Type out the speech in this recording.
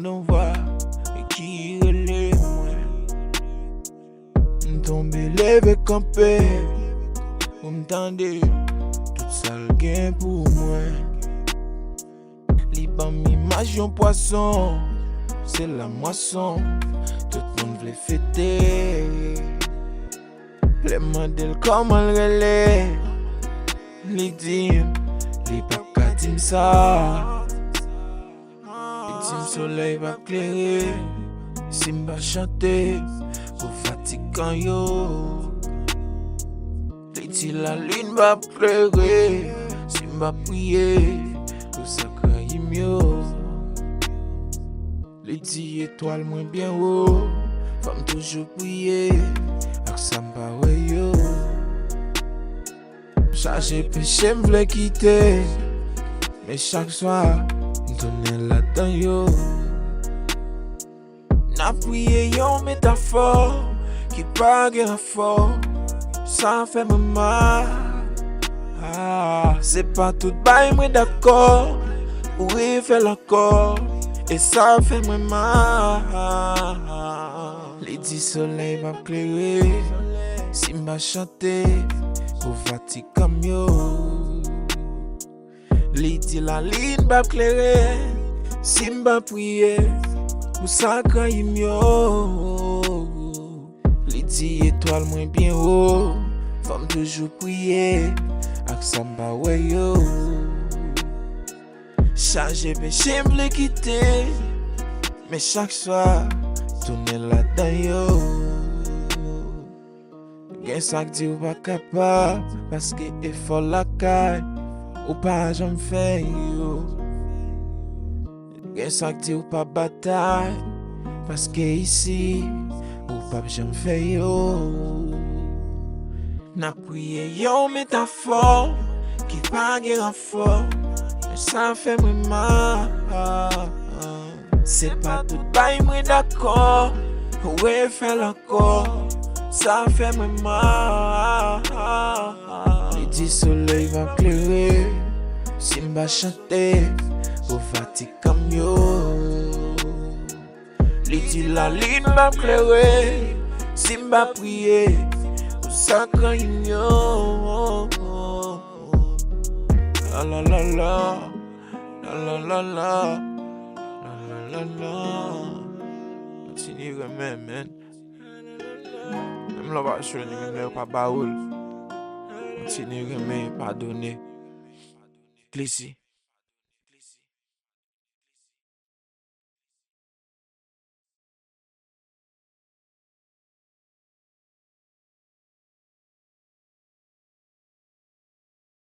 T'en voix qui relève moi. M'tomber, lever, camper. Vous m'tendez, tout ça le gain pour moi. Liban m'image un poisson, c'est la moisson. Tout le monde veut fêter. Les modèles comment le relais. Les dim, les pas dim ça. Les dim soleil va clairer. Simba chanter, pour fatigant yo. Les dim la lune va pleurer. Simba prier, pour ça craille mieux. Les dim étoiles moins bien haut. Femme toujours prier, ak ça m'pa ouais yo. Chargé péché m'vle quitter, mais chaque soir m'donne la dedans yo. N'a prié yon métaphore qui pas gen fort, ça fait me mal. C'est pas tout bail moi d'accord, oui fait l'accord et ça fait me mal. Les 10 soleils va clairer, Simba chanter, pour Vatican yo. Les 10 la ligne va clairer, Simba prier, pour sacre yo. Les 10 étoiles moins bien haut, femme toujours prier, ak samba ouais yo. Chargé péché m'vle quitter, mais chaque soir tourner là-dedans yo. Gen sak di ou pas capable, parce que effort la caille, ou pas j'en fais yo. Gen sak di ou pas bataille, parce que ici, ou pas j'en fais yo. N'a prié yon métaphore, qui pas gen fort, mais ça fait moi mal. C'est pas tout bail moi d'accord, ouais fait l'accord, ça fait moi mal. Les 10 soleils va clairer, Simba chanter, pour Vatican yo. Les 10 la ligne va clairer, Simba prier, pour sacre yo. La la la la, la la la la. La la, continue remè men. Même la va chou ni même pas baoul. Continue remè pardonner. Clécy.